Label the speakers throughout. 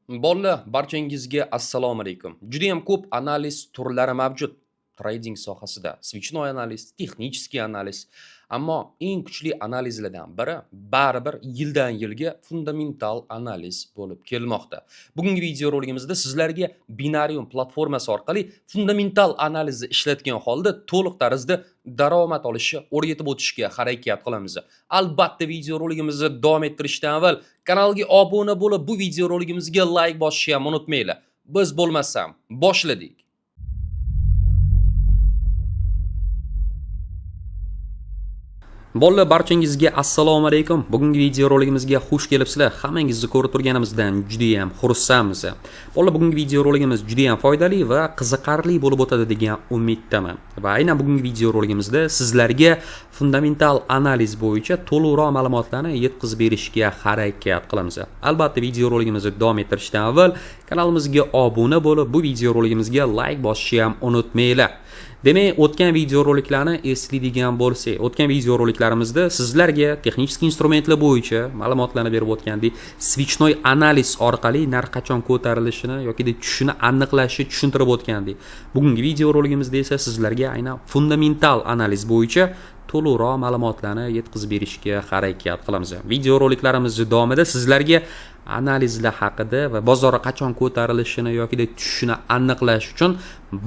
Speaker 1: Bolalar, barchangizga assalomu alaykum. Juda ham ko'p analiz turlari mavjud trading sohasida. Свечной analiz, texnicheskiy analiz. Ammo eng kuchli analizlardan biri baribir yildan yilga fundamental analiz bo'lib kelmoqda. Bugungi video roligimizda sizlarga Binarium platformasi orqali fundamental analizni ishlatgan holda to'liq tarzda daromad olishni o'rgatib o'tishga harakat qilamiz. Albatta video roligimizni davom ettirishdan avval kanalga obuna bo'lib, bu video roligimizga like bosishni ham unutmanglar. Biz bo'lmasam boshladik. Bolalar, barchangizga assalomu alaykum. Bugungi video roligimizga xush kelibsizlar. Hammangizni ko'rib turganimizdan juda ham xursandmiz. Bolalar, bugungi video roligimiz juda ham foydali va qiziqarli bo'lib o'tadi degan umiddaman. Va aynan bugungi video roligimizda sizlarga fundamental analiz bo'yicha to'liqroq ma'lumotlarni yetkazib berishga harakat qilamiz. Albatta, video roligimizni davom ettirishdan avval kanalimizga obuna bo'lib, bu video roligimizga like bosishni ham unutmanglar. Demak, o'tgan video roliklarni eslaydigan bo'lsak, o'tgan video roliklarimizda sizlarga texnik instrumentlar bo'yicha ma'lumotlarni berib o'tgandik. Свечной analiz orqali narx qachon ko'tarilishini yoki tushishini aniqlashni tushuntirib o'tgandik. Bugungi video roligimizda esa sizlarga aynan fundamental analiz bo'yicha to'liqroq ma'lumotlarni yetkazib berishga harakat qilamiz. Video roliklarimiz davomida sizlarga analizlar haqida va bozorga qachon ko'tarilishini yoki tushishini aniqlash uchun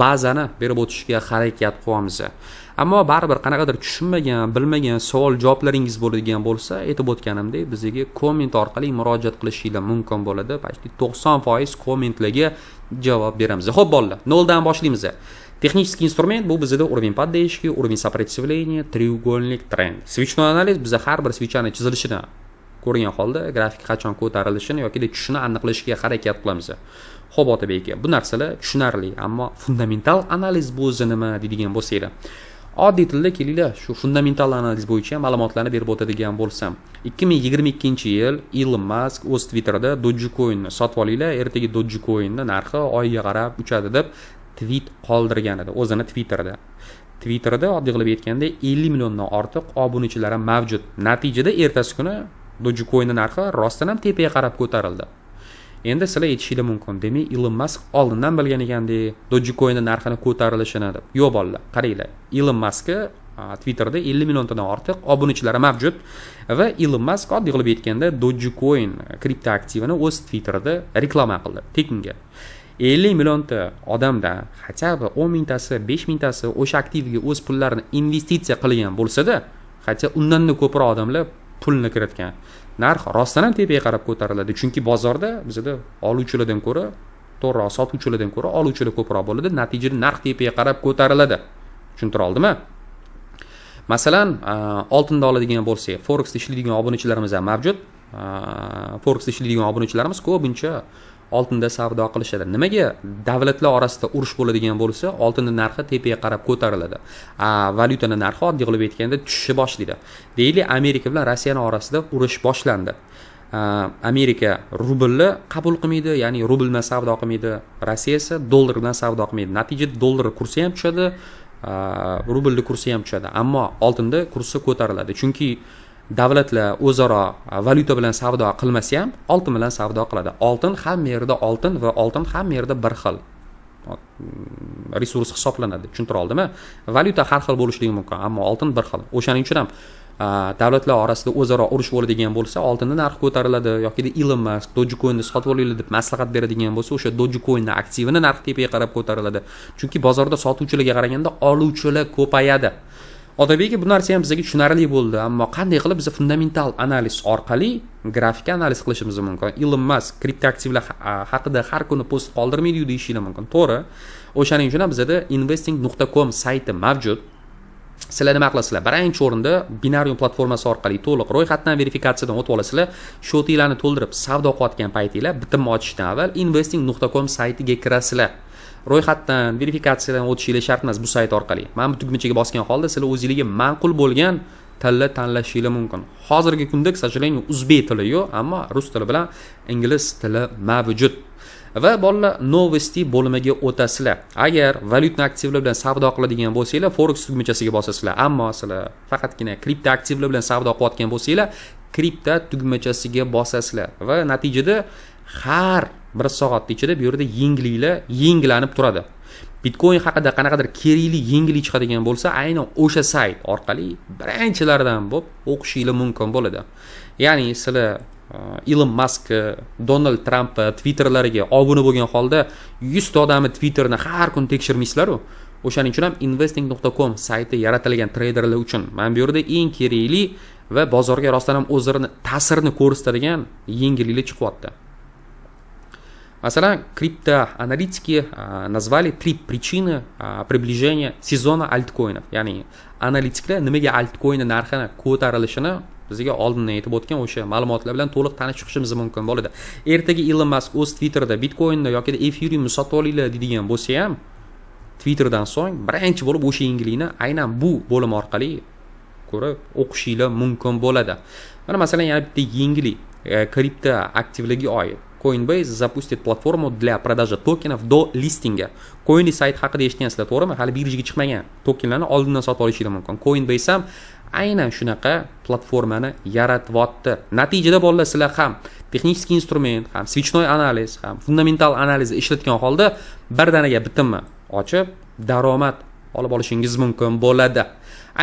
Speaker 1: bazani berib o'tishga harakat qilamiz. Ammo baribir qanaqadir tushunmagan, bilmagan savol-javoblaringiz bo'ladigan bo'lsa, aytib o'tganimdek, bizga komment orqali murojaat qilishingiz mumkin bo'ladi. Почти 90% kommentlarga javob beramiz. Xo'p bolalar, noldan boshlaymiz. Texnicheskiy instrument bu bizda уровень поддержки, уровень сопротивления, треугольник, тренд. Свечной analiz bizda har bir svechani chizilishini ko'rgan holda grafik qachon ko'tarilishini yoki tushishini aniqlashga harakat qilamiz. Xo'p Otabek aka, bu narsalar tushunarli, ammo fundamental analiz bu o'zi nima deydigan bo'lsanglar. Oddiy tilda kelinglar, shu fundamental analiz bo'yicha ma'lumotlarni berib o'tadigan bo'lsam. 2022-yil Elon Musk o'z Twitterida Dogecoin'ni sotib olinglar, ertaga Dogecoin'ning narxi oyga qarab uchadi deb tweet qoldirgan edi o'zini Twitterida. Twitterida oddiy qilib aytganda 50 milliondan ortiq obunachilari mavjud. Natijada ertasi kuni Dogecoin'ning narxi rostdan ham tepaga qarab ko'tarildi. Endi sizlar aytishingiz mumkin. Demak, Elon Musk oldindan bilgan ekanda Dogecoin'ning narxini ko'tarilishini deb. Yo'q bolalar, qaranglar. Elon Musk Twitterda 50 milliondan ortiq obunachilari mavjud va Elon Musk oddiy qilib aytganda Dogecoin kriptoaktivini o'z Twitterida reklama qildi tekinga. 50 millionta odamdan hatto 10 mingtasi, 5 mingtasi o'sha aktivga o'z pullarini investitsiya qilgan bo'lsa-da, hatto undan ko'proq odamlar pulni kiritgan. Narx rostdan ham tepaga qarab ko'tariladi, chunki bozorda bizda oluvchilardan ko'ra, to'g'ri, sotuvchilardan ko'ra oluvchilar ko'proq bo'ladi. Natijada narx tepaga qarab ko'tariladi. Tushuntira oldimmi? Masalan, oltinda oladigan bo'lsak, Forex ishlaydigan obunachilarimiz ham mavjud. Forex ishlaydigan obunachilarimiz ko'pincha oltinda savdo qilishadi. Nimaga? Davlatlar orasida urush bo'ladigan bo'lsa, oltinning narxi tepaga qarab ko'tariladi. Valyutaning narxi oddiy qilib aytganda tushishni boshlaydi. Deyli Amerika bilan Rossiyaning orasida urush boshlandi. Amerika rublni qabul qilmaydi, ya'ni rubl bilan savdo qilmaydi. Rossiya esa dollar bilan savdo qilmaydi. Natijada dollar kursi ham tushadi, rublning kursi ham tushadi. Ammo oltinda kursi ko'tariladi. Chunki davlatlar o'zaro valyuta bilan savdo qilmasa ham oltin bilan savdo qiladi. Oltin hamma yerda oltin va oltin hamma yerda bir xil resurs hisoblanadi. Tushuntira oldimmi? Valyuta har xil bo'lishligi mumkin, ammo oltin bir xil. O'shaning uchun ham davlatlar orasida o'zaro urush bo'ladigan bo'lsa, oltinning narxi ko'tariladi yoki Elon Musk Dogecoin'ni sotib olinglar deb maslahat beradigan bo'lsa, o'sha Dogecoin'ning aktivini narxi tepaga qarab ko'tariladi. Chunki bozorda sotuvchilarga qaraganda oluvchilar ko'payadi. Otabek, bu narsa ham bizga tushunarli bo'ldi, ammo qanday qilib biz fundamental analiz orqali grafik analiz qilishimiz mumkin? Elon Musk kriptoaktivlar haqida har kuni post qoldirmaydi deyishingiz mumkin. To'g'ri. O'shaning uchun ham bizda investing.com sayti mavjud. Sizlar nima qilasizlar? Birinchi o'rinda Binarium platformasi orqali to'liq ro'yxatdan verifikatsiyadan o'tib olasizlar. Shotinglarni to'ldirib savdo qilayotgan paytinglar bitimni ochishdan avval investing.com saytiga kirasizlar. Ro'yxatdan verifikatsiyadan o'tishingiz shart emas bu sayt orqali. Mana bu tugmachaga bosgan holda sizlar o'zingizga ma'qul bo'lgan tilni tanlashingiz mumkin. Hozirgi kunda, к сожалению, o'zbek tili yo'q, ammo rus tili bilan ingliz tili mavjud. Va bolalar, novosti bo'limiga o'tasizlar. Agar valyutni aktivlar bilan savdo qiladigan bo'lsanglar, Forex tugmachasiga bosasizlar. Ammo sizlar faqatgina kripto aktivlar bilan savdo qilayotgan bo'lsanglar, kripto tugmachasiga bosasizlar va natijada har 1 soatning ichida bu yerda yengillanib turadi. Bitcoin haqida qanaqadir kerakli yangilik chiqadigan bo'lsa, aynan o'sha sayt orqali birinchilardan bo'lib o'qishingiz mumkin bo'ladi. Ya'ni sizlar Elon Musk, Donald Trump Twitterlariga obuna bo'lgan holda 100 ta odamni Twitterni har kun tekshirmaysizlar-ku. O'shaning uchun ham investing.com sayti yaratilgan treyderlar uchun mana bu yerda eng kerakli va bozorga rostdan ham o'zlarini ta'sirini ko'rsatadigan yangiliklar chiqyapti. Masalan, криптоаналитики назвали 3 причины приближения сезона альткоинов. Ya'ni analitiklar nimaga altcoin narxini ko'tarilishini bizga oldindan aytib o'tgan o'sha ma'lumotlar bilan to'liq tanishib chiqishimiz mumkin bo'ladi. Ertaga Elon Musk o'z Twitterida Bitcoinni yoki Ethereumni sotib olinglar deydigan bo'lsa ham, Twitterdan so'ng birinchi bo'lib o'sha yangilikni aynan bu bo'lim orqali ko'rib o'qishingiz mumkin bo'ladi. Mana masalan, yana bitta yangilik kripto aktivlarga oid. Coinbase запустит платформу для продажи токенов до листинга. Coinbase sayt haqida eshitgansizlar, to'g'rimi? Hali birjaga chiqmagan tokenlarni oldindan sotib olishingiz mumkin. Coinbase ham aynan shunaqa platformani yaratyapti. Natijada bolalar sizlar ham texnik instrument, ham свечной analiz, ham fundamental analizni ishlatgan holda birdaniga bitimni ochib, daromad olib olishingiz mumkin bo'ladi.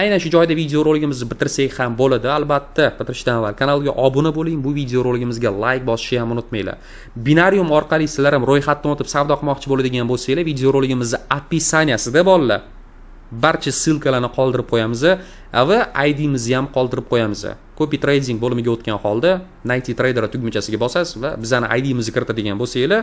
Speaker 1: Aynan shu joyda video roligimizni bitirsak ham bo'ladi. Albatta, bitirishdan avval kanalga obuna bo'ling, bu video roligimizga like bosishni ham unutmanglar. Binarium orqali sizlar ham ro'yxatdan o'tib savdo qilmoqchi bo'ladigan bo'lsanglar, video roligimizni opisiyaniyasida bolalar barcha silkalarni qoldirib qo'yamiz va ID'mizni ham qoldirib qo'yamiz. Copy trading bo'limiga o'tgan holda 90 trader tugmachasiga bosasiz va bizani ID'mizni kiritadigan bo'lsanglar,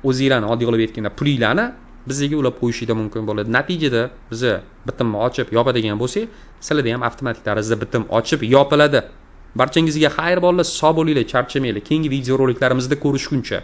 Speaker 1: o'zingizlarni oddiy qilib aytganda pulinglarni bizga ulab qo'yishingiz mumkin bo'ladi. Natijada biz bitimni ochib yopadigan bo'lsak, sizlarda ham avtomatik tarzda bitim ochib yopiladi. Barchangizga xayr bolalar, sog' bo'linglar, charchamanglar. Keyingi video roliklarimizda ko'rishguncha